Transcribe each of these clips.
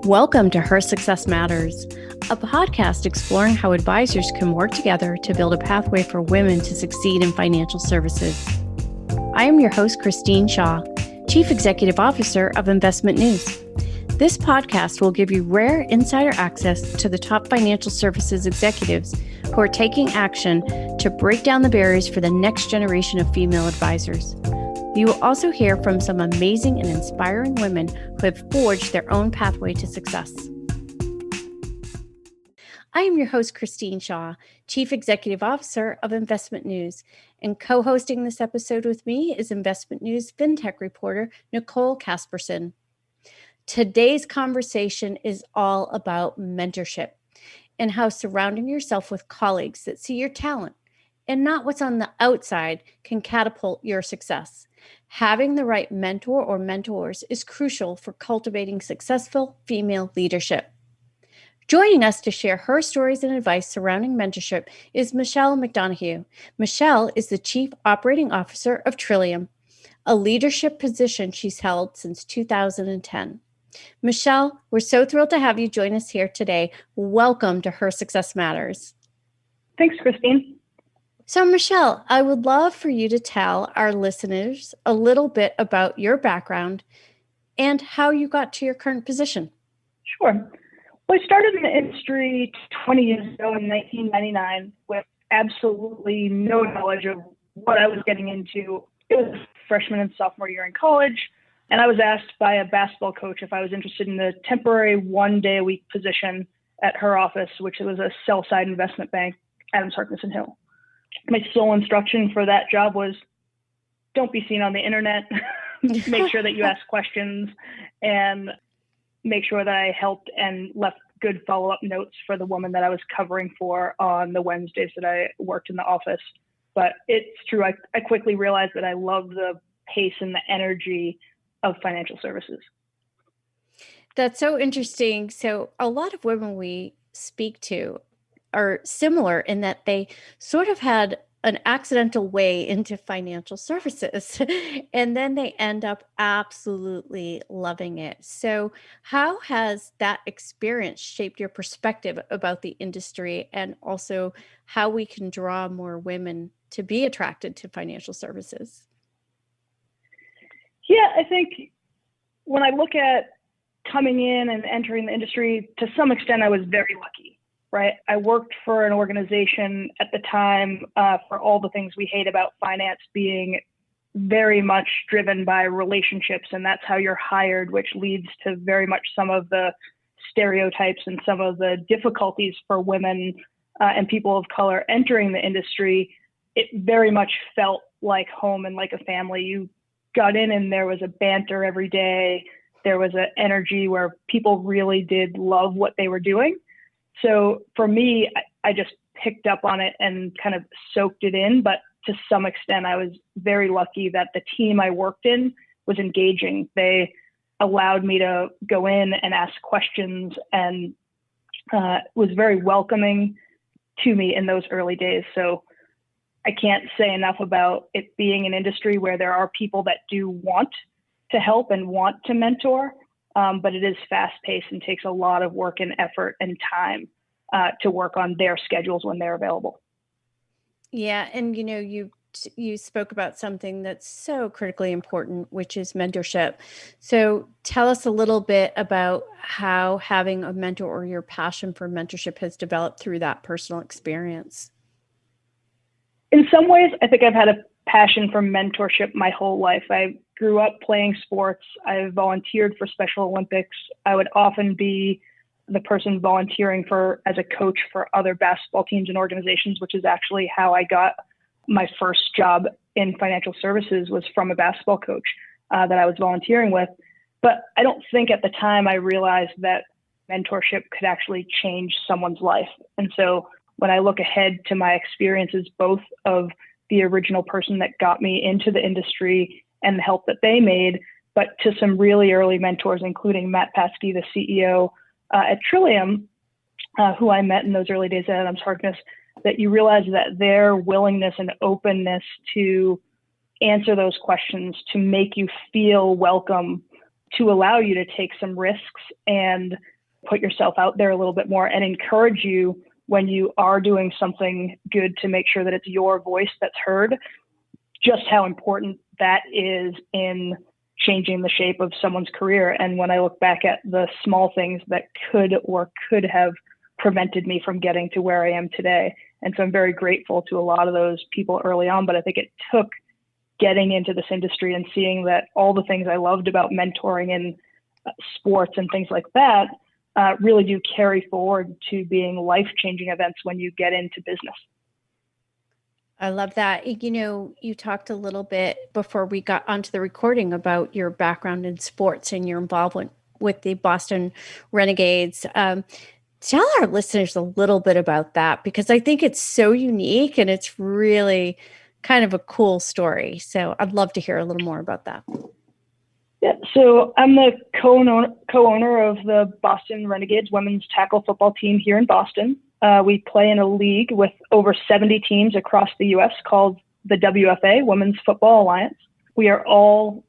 Welcome to Her Success Matters, a podcast exploring how advisors can work together to build a pathway for women to succeed in financial services. I am your host, Christine Shaw, Chief Executive Officer of Investment News. This podcast will give you rare insider access to the top financial services executives who are taking action to break down the barriers for the next generation of female advisors. You will also hear from some amazing and inspiring women who have forged their own pathway to success. I am your host, Christine Shaw, Chief Executive Officer of Investment News, and co-hosting this episode with me is Investment News FinTech reporter Nicole Casperson. Today's conversation is all about mentorship and how surrounding yourself with colleagues that see your talent and not what's on the outside can catapult your success. Having the right mentor or mentors is crucial for cultivating successful female leadership. Joining us to share her stories and advice surrounding mentorship is Michelle McDonough. Michelle is the Chief Operating Officer of Trillium, a leadership position she's held since 2010. Michelle, we're so thrilled to have you join us here today. Welcome to Her Success Matters. Thanks, Christine. So, Michelle, I would love for you to tell our listeners a little bit about your background and how you got to your current position. Sure. Well, I started in the industry 20 years ago in 1999 with absolutely no knowledge of what I was getting into. It was freshman and sophomore year in college, and I was asked by a basketball coach if I was interested in the temporary one-day-a-week position at her office, which was a sell-side investment bank, Adams Harkness and Hill. My sole instruction for that job was don't be seen on the internet, make sure that you ask questions, and make sure that I helped and left good follow-up notes for the woman that I was covering for on the Wednesdays that I worked in the office. But it's true, I quickly realized that I love the pace and the energy of financial services. That's so interesting. So a lot of women we speak to are similar in that they sort of had an accidental way into financial services and then they end up absolutely loving it. So how has that experience shaped your perspective about the industry and also how we can draw more women to be attracted to financial services? Yeah, I think when I look at coming in and entering the industry, to some extent, I was very lucky. Right. I worked for an organization at the time for all the things we hate about finance being very much driven by relationships. And that's how you're hired, which leads to very much some of the stereotypes and some of the difficulties for women and people of color entering the industry. It very much felt like home and like a family. You got in and there was a banter every day. There was an energy where people really did love what they were doing. So for me, I just picked up on it and kind of soaked it in. But to some extent, I was very lucky that the team I worked in was engaging. They allowed me to go in and ask questions and was very welcoming to me in those early days. So I can't say enough about it being an industry where there are people that do want to help and want to mentor. But it is fast-paced and takes a lot of work and effort and time to work on their schedules when they're available. Yeah, and you spoke about something that's so critically important, which is mentorship. So tell us a little bit about how having a mentor or your passion for mentorship has developed through that personal experience. In some ways, I think I've had a passion for mentorship my whole life. I grew up playing sports. I volunteered for Special Olympics. I would often be the person volunteering as a coach for other basketball teams and organizations, which is actually how I got my first job in financial services, was from a basketball coach that I was volunteering with. But I don't think at the time I realized that mentorship could actually change someone's life. And so when I look ahead to my experiences, both of the original person that got me into the industry and the help that they made, but to some really early mentors, including Matt Paskey, the CEO at Trillium, who I met in those early days at Adams Harkness, that you realize that their willingness and openness to answer those questions, to make you feel welcome, to allow you to take some risks and put yourself out there a little bit more and encourage you when you are doing something good to make sure that it's your voice that's heard, just how important that is in changing the shape of someone's career. And when I look back at the small things that could have prevented me from getting to where I am today. And so I'm very grateful to a lot of those people early on, but I think it took getting into this industry and seeing that all the things I loved about mentoring in sports and things like that really do carry forward to being life-changing events when you get into business. I love that. You talked a little bit before we got onto the recording about your background in sports and your involvement with the Boston Renegades. Tell our listeners a little bit about that, because I think it's so unique and it's really kind of a cool story. So I'd love to hear a little more about that. Yeah, so I'm the co-owner of the Boston Renegades women's tackle football team here in Boston. We play in a league with over 70 teams across the U.S. called the WFA, Women's Football Alliance. We are all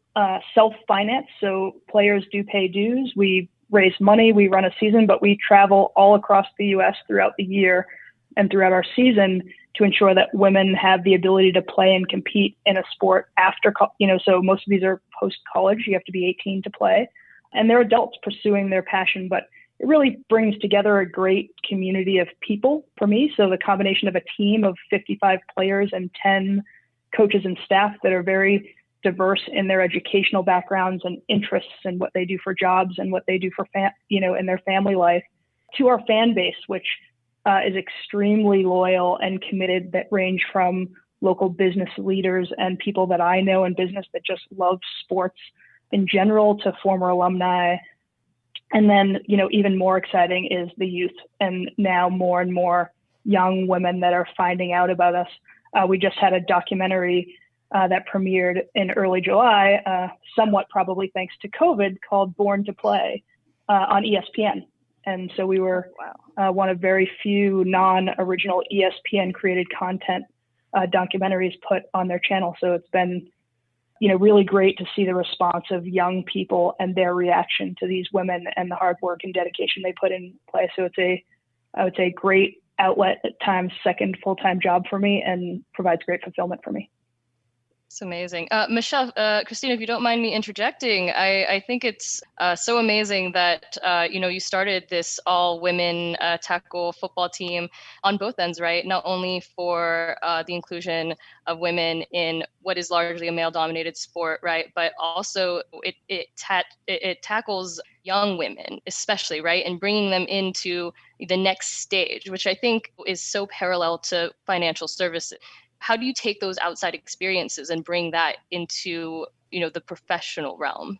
self-financed, so players do pay dues. We raise money, we run a season, but we travel all across the U.S. throughout the year and throughout our season to ensure that women have the ability to play and compete in a sport after, so most of these are post-college. You have to be 18 to play. And they're adults pursuing their passion, but it really brings together a great community of people for me. So the combination of a team of 55 players and 10 coaches and staff that are very diverse in their educational backgrounds and interests and what they do for jobs and what they do for in their family life, to our fan base, which is extremely loyal and committed, that range from local business leaders and people that I know in business that just love sports in general to former alumni. And then, even more exciting is the youth, and now more and more young women that are finding out about us. We just had a documentary that premiered in early July, somewhat probably thanks to COVID, called Born to Play on ESPN. And so we were one of very few non-original ESPN created content documentaries put on their channel. So it's been, really great to see the response of young people and their reaction to these women and the hard work and dedication they put in play. So I would say great outlet, at times second full-time job for me, and provides great fulfillment for me. It's amazing. Michelle, Christina, if you don't mind me interjecting, I think it's so amazing that, you started this all women tackle football team on both ends, right? Not only for the inclusion of women in what is largely a male dominated sport, right? But also it tackles young women, especially, right? And bringing them into the next stage, which I think is so parallel to financial services. How do you take those outside experiences and bring that into, the professional realm?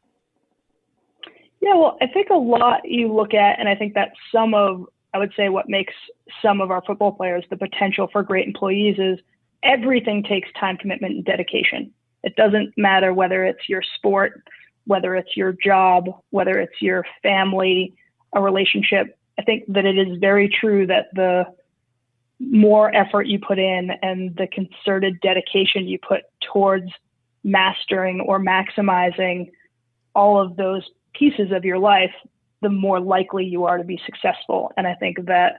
Yeah, well, I think a lot you look at, and I think that I would say what makes some of our football players the potential for great employees is everything takes time, commitment, and dedication. It doesn't matter whether it's your sport, whether it's your job, whether it's your family, a relationship. I think that it is very true that the more effort you put in and the concerted dedication you put towards mastering or maximizing all of those pieces of your life, the more likely you are to be successful. And I think that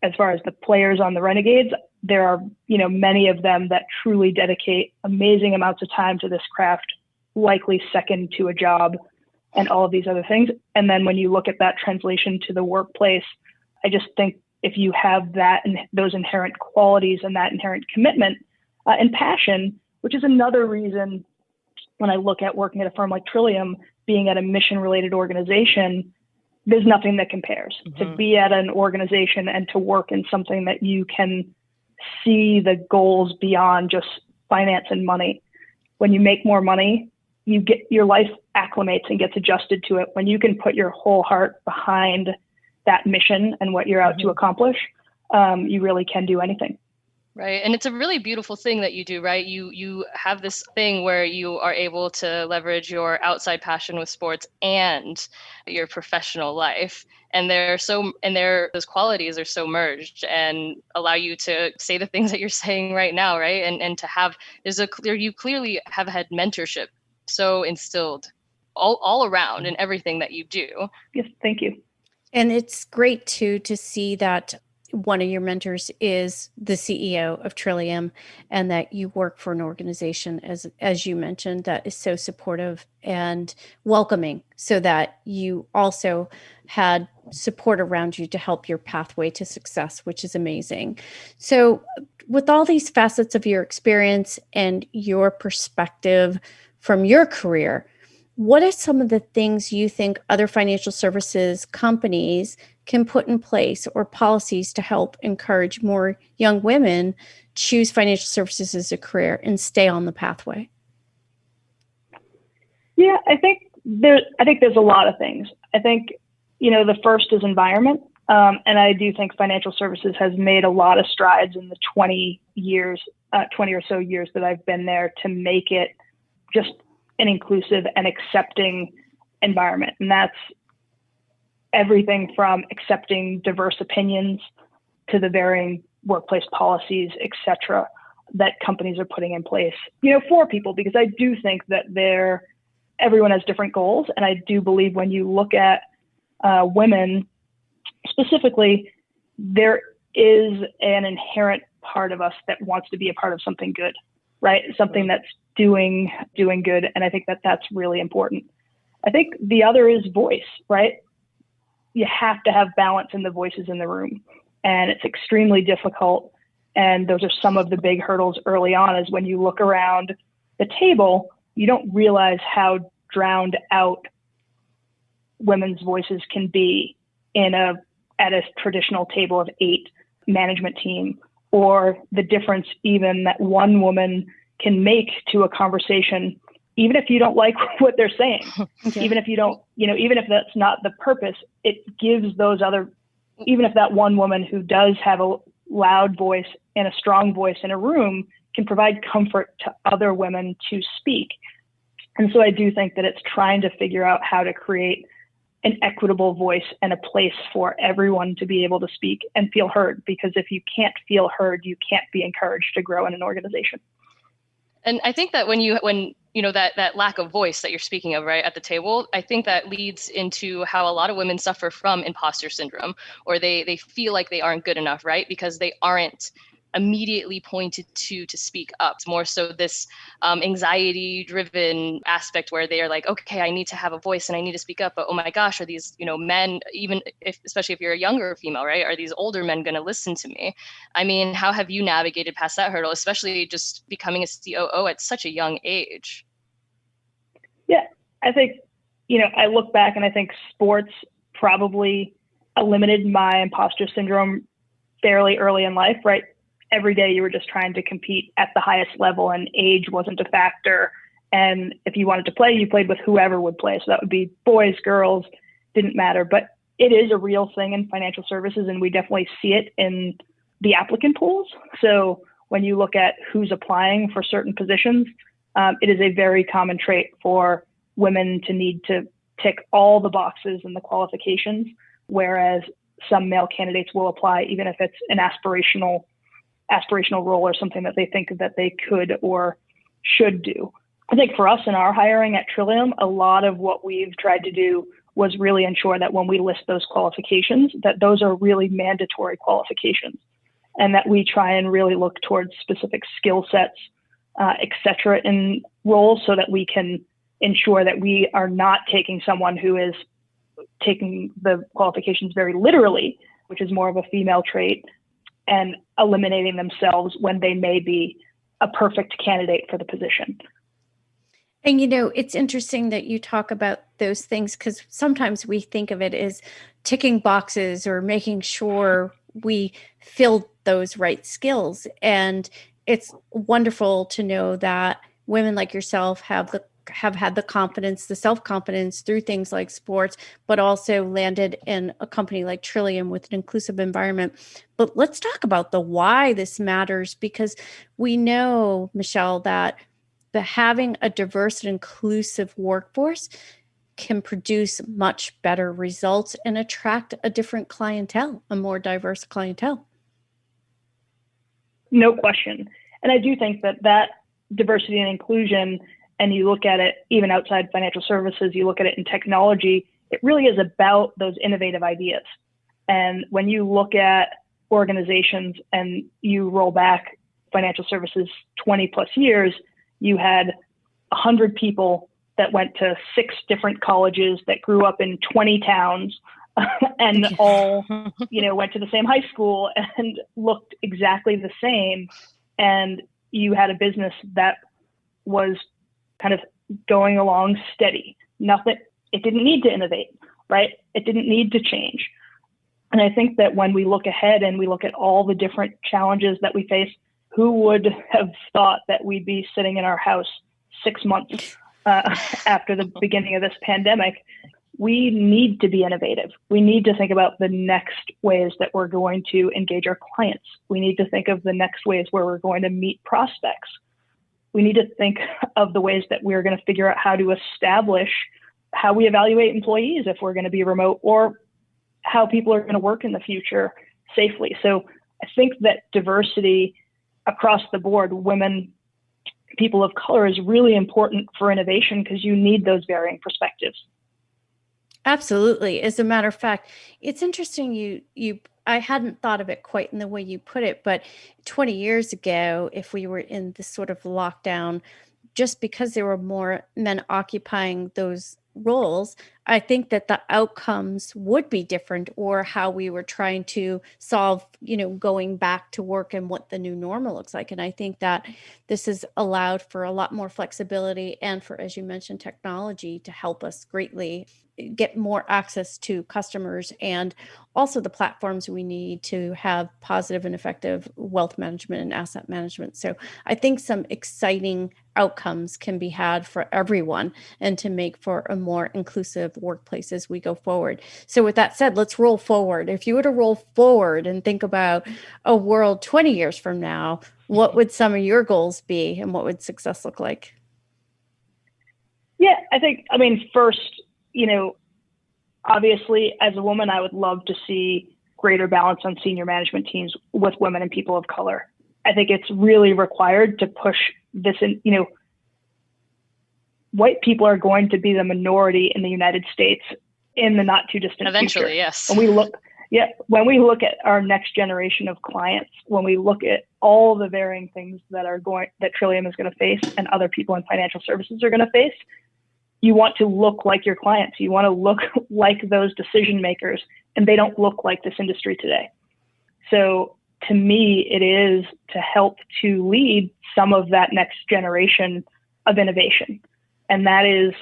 as far as the players on the Renegades, there are, many of them that truly dedicate amazing amounts of time to this craft, likely second to a job and all of these other things. And then when you look at that translation to the workplace, I just think if you have that and those inherent qualities and that inherent commitment and passion, which is another reason when I look at working at a firm like Trillium, being at a mission-related organization, there's nothing that compares. Mm-hmm. To be at an organization and to work in something that you can see the goals beyond just finance and money. When you make more money, your life acclimates and gets adjusted to it. When you can put your whole heart behind that mission and what you're out to accomplish, you really can do anything. Right. And it's a really beautiful thing that you do, right? You have this thing where you are able to leverage your outside passion with sports and your professional life. And those qualities are so merged and allow you to say the things that you're saying right now, right? And to have, you clearly have had mentorship so instilled all around in everything that you do. Yes, thank you. And it's great too to see that one of your mentors is the CEO of Trillium, and that you work for an organization, as you mentioned, that is so supportive and welcoming, so that you also had support around you to help your pathway to success, which is amazing. So with all these facets of your experience and your perspective from your career, what are some of the things you think other financial services companies can put in place, or policies to help encourage more young women choose financial services as a career and stay on the pathway? Yeah, I think there's a lot of things. I think, the first is environment. And I do think financial services has made a lot of strides in the 20 or so years that I've been there to make it just an inclusive and accepting environment. And that's everything from accepting diverse opinions to the varying workplace policies, et cetera, that companies are putting in place, for people, because I do think that everyone has different goals. And I do believe when you look at women specifically, there is an inherent part of us that wants to be a part of something good, right? Something that's doing good. And I think that that's really important. I think the other is voice, right? You have to have balance in the voices in the room, and it's extremely difficult. And those are some of the big hurdles early on, is when you look around the table, you don't realize how drowned out women's voices can be at a traditional table of 8 management team, or the difference even that one woman can make to a conversation, even if you don't like what they're saying, okay. Even if you don't, even if that's not the purpose, it gives even if that one woman who does have a loud voice and a strong voice in a room can provide comfort to other women to speak. And so I do think that it's trying to figure out how to create an equitable voice and a place for everyone to be able to speak and feel heard, because if you can't feel heard, you can't be encouraged to grow in an organization. And I think that when that lack of voice that you're speaking of, right, at the table, I think that leads into how a lot of women suffer from imposter syndrome, or they feel like they aren't good enough, right? Because they aren't immediately pointed to speak up. It's more so this anxiety driven aspect where they are like, okay, I need to have a voice and I need to speak up, but oh my gosh, are these men, especially if you're a younger female, right, are these older men going to listen to me? I mean, how have you navigated past that hurdle, especially just becoming a COO at such a young age? Yeah, I think I look back and I think sports probably eliminated my imposter syndrome fairly early in life, right? Every day you were just trying to compete at the highest level, and age wasn't a factor. And if you wanted to play, you played with whoever would play. So that would be boys, girls, didn't matter. But it is a real thing in financial services, and we definitely see it in the applicant pools. So when you look at who's applying for certain positions, it is a very common trait for women to need to tick all the boxes and the qualifications, whereas some male candidates will apply even if it's an aspirational role or something that they think that they could or should do. I think for us in our hiring at Trillium, a lot of what we've tried to do was really ensure that when we list those qualifications, that those are really mandatory qualifications, and that we try and really look towards specific skill sets, et cetera, in roles, so that we can ensure that we are not taking someone who is taking the qualifications very literally, which is more of a female trait, and eliminating themselves when they may be a perfect candidate for the position. And, it's interesting that you talk about those things, because sometimes we think of it as ticking boxes or making sure we fill those right skills. And it's wonderful to know that women like yourself have had the confidence, the self-confidence through things like sports, but also landed in a company like Trillium with an inclusive environment. But let's talk about the why this matters, because we know, Michelle, that having a diverse and inclusive workforce can produce much better results and attract a different clientele, a more diverse clientele. No question. And I do think that diversity and inclusion, and you look at it even outside financial services, you look at it in technology, it really is about those innovative ideas. And when you look at organizations and you roll back financial services 20 plus years, you had 100 people that went to 6 different colleges that grew up in 20 towns and all, went to the same high school and looked exactly the same. And you had a business that was kind of going along steady. Nothing, it didn't need to innovate, right? It didn't need to change. And I think that when we look ahead and we look at all the different challenges that we face, who would have thought that we'd be sitting in our house 6 months after the beginning of this pandemic? We need to be innovative. We need to think about the next ways that we're going to engage our clients. We need to think of the next ways where we're going to meet prospects. We need to think of the ways that we're going to figure out how to establish how we evaluate employees if we're going to be remote, or how people are going to work in the future safely. So I think that diversity across the board, women, people of color, is really important for innovation because you need those varying perspectives. Absolutely. As a matter of fact, it's interesting I hadn't thought of it quite in the way you put it, but 20 years ago, if we were in this sort of lockdown, just because there were more men occupying those roles, I think that the outcomes would be different, or how we were trying to solve, going back to work and what the new normal looks like. And I think that this has allowed for a lot more flexibility and for, as you mentioned, technology to help us greatly get more access to customers, and also the platforms we need to have positive and effective wealth management and asset management. So I think some exciting outcomes can be had for everyone, and to make for a more inclusive workplace as we go forward. So with that said, let's roll forward. If you were to roll forward and think about a world 20 years from now, what would some of your goals be, and what would success look like? Yeah, first, obviously as a woman, I would love to see greater balance on senior management teams with women and people of color. I think it's really required to push this in. White people are going to be the minority in the United States in the not too distant eventually, future. Yes. When we look at our next generation of clients, when we look at all the varying things that Trillium is going to face and other people in financial services are going to face, you want to look like your clients. You want to look like those decision makers, and they don't look like this industry today. So to me, it is to help to lead some of that next generation of innovation. And that is,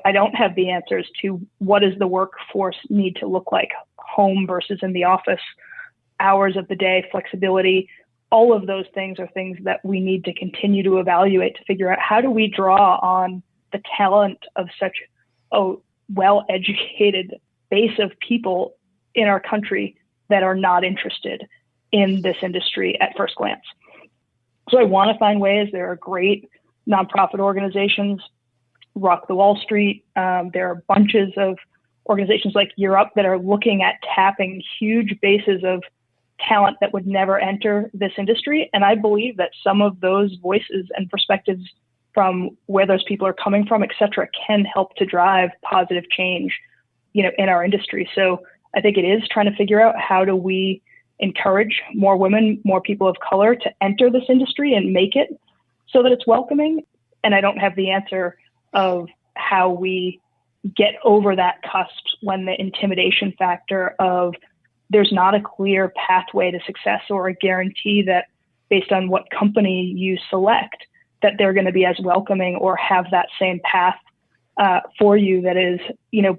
I don't have the answers to what does the workforce need to look like, home versus in the office, hours of the day, flexibility. All of those things are things that we need to continue to evaluate to figure out how do we draw on the talent of such a well-educated base of people in our country that are not interested in this industry at first glance. So I want to find ways. There are great nonprofit organizations, Rock the Wall Street. There are bunches of organizations like Europe that are looking at tapping huge bases of talent that would never enter this industry. And I believe that some of those voices and perspectives from where those people are coming from, et cetera, can help to drive positive change, in our industry. So I think it is trying to figure out how do we encourage more women, more people of color to enter this industry and make it so that it's welcoming. And I don't have the answer of how we get over that cusp when the intimidation factor of there's not a clear pathway to success or a guarantee that based on what company you select, that they're going to be as welcoming or have that same path for you that is,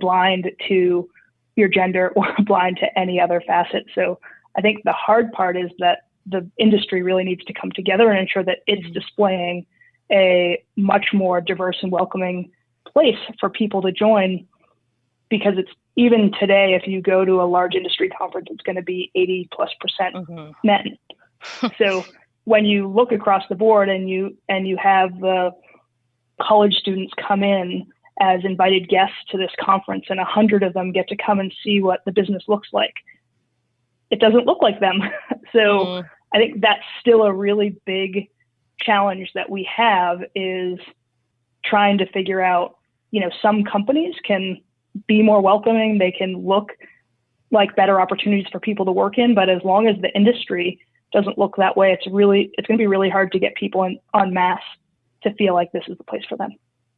blind to your gender or blind to any other facet. So I think the hard part is that the industry really needs to come together and ensure that it's displaying a much more diverse and welcoming place for people to join, because it's even today, if you go to a large industry conference, it's going to be 80+% men. So when you look across the board and you have the college students come in as invited guests to this conference, and 100 of them get to come and see what the business looks like, it doesn't look like them. So I think that's still a really big challenge that we have, is trying to figure out, some companies can be more welcoming. They can look like better opportunities for people to work in. But as long as the industry doesn't look that way, it's going to be really hard to get people en masse to feel like this is the place for them.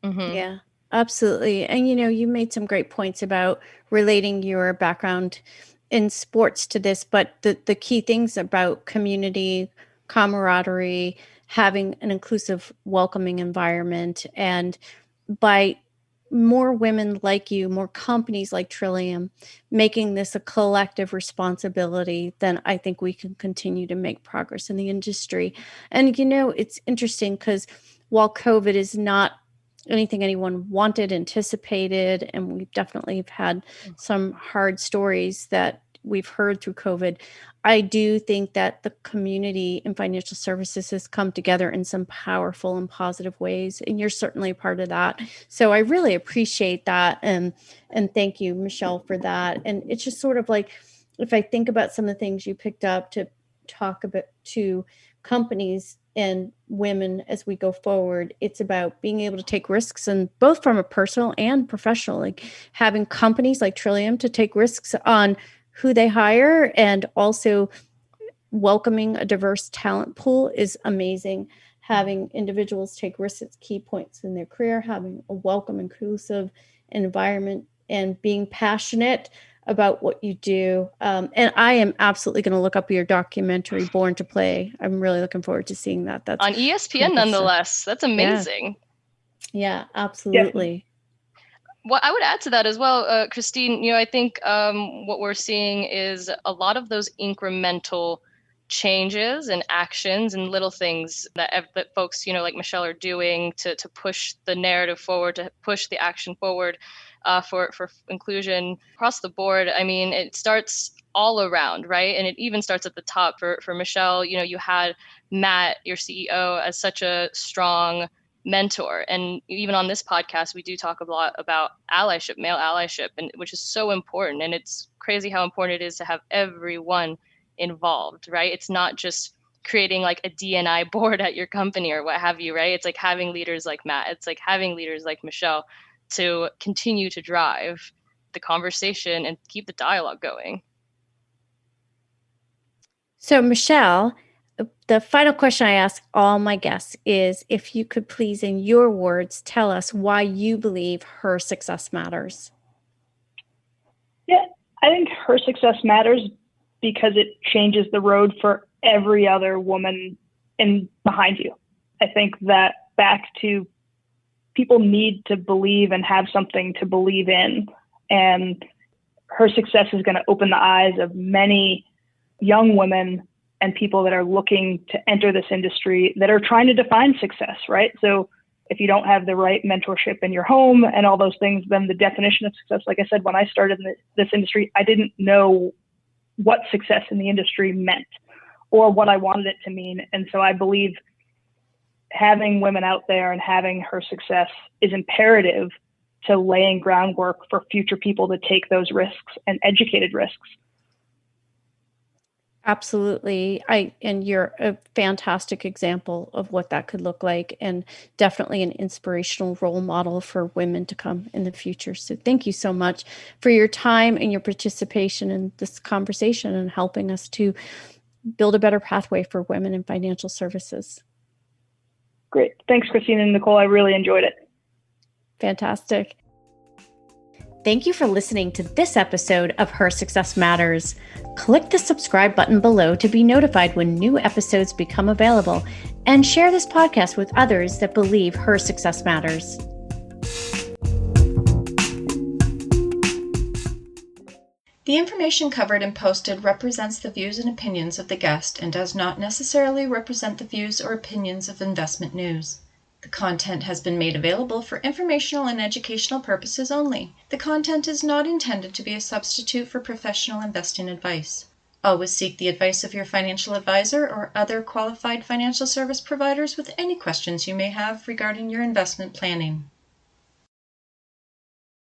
Mm-hmm. Yeah, absolutely. And, you made some great points about relating your background in sports to this, but the key things about community, camaraderie, having an inclusive, welcoming environment, and by more women like you, more companies like Trillium, making this a collective responsibility, then I think we can continue to make progress in the industry. And, it's interesting because while COVID is not anything anyone wanted, anticipated, and we definitely have had some hard stories that we've heard through COVID, I do think that the community in financial services has come together in some powerful and positive ways, and you're certainly a part of that. So I really appreciate that, and thank you, Michelle, for that. And it's just sort of like, if I think about some of the things you picked up to talk about to companies and women as we go forward, it's about being able to take risks, and both from a personal and professional, like having companies like Trillium to take risks on who they hire, and also welcoming a diverse talent pool is amazing. Having individuals take risks at key points in their career, having a welcome, inclusive environment, and being passionate about what you do. And I am absolutely going to look up your documentary, Born to Play. I'm really looking forward to seeing that. That's on ESPN, nonetheless. That's amazing. Yeah, absolutely. Well, I would add to that as well, Christine, I think what we're seeing is a lot of those incremental changes and actions and little things that folks, like Michelle, are doing to push the narrative forward, to push the action forward for inclusion across the board. I mean, it starts all around, right? And it even starts at the top. For Michelle, you had Matt, your CEO, as such a strong mentor. And even on this podcast, we do talk a lot about allyship, male allyship, and which is so important. And it's crazy how important it is to have everyone involved, right? It's not just creating like a D&I board at your company or what have you, right? It's like having leaders like Matt. It's like having leaders like Michelle to continue to drive the conversation and keep the dialogue going. So, Michelle, the final question I ask all my guests is, if you could please, in your words, tell us why you believe her success matters. Yeah, I think her success matters because it changes the road for every other woman behind you. I think that back to people need to believe and have something to believe in. And her success is going to open the eyes of many young women and people that are looking to enter this industry that are trying to define success, right? So if you don't have the right mentorship in your home and all those things, then the definition of success, like I said, when I started in this industry, I didn't know what success in the industry meant or what I wanted it to mean. And so I believe having women out there and having her success is imperative to laying groundwork for future people to take those risks and educated risks. Absolutely. And you're a fantastic example of what that could look like, and definitely an inspirational role model for women to come in the future. So thank you so much for your time and your participation in this conversation and helping us to build a better pathway for women in financial services. Great. Thanks, Christine and Nicole. I really enjoyed it. Fantastic. Thank you for listening to this episode of Her Success Matters. Click the subscribe button below to be notified when new episodes become available, and share this podcast with others that believe her success matters. The information covered and posted represents the views and opinions of the guest and does not necessarily represent the views or opinions of Investment News. The content has been made available for informational and educational purposes only. The content is not intended to be a substitute for professional investing advice. Always seek the advice of your financial advisor or other qualified financial service providers with any questions you may have regarding your investment planning.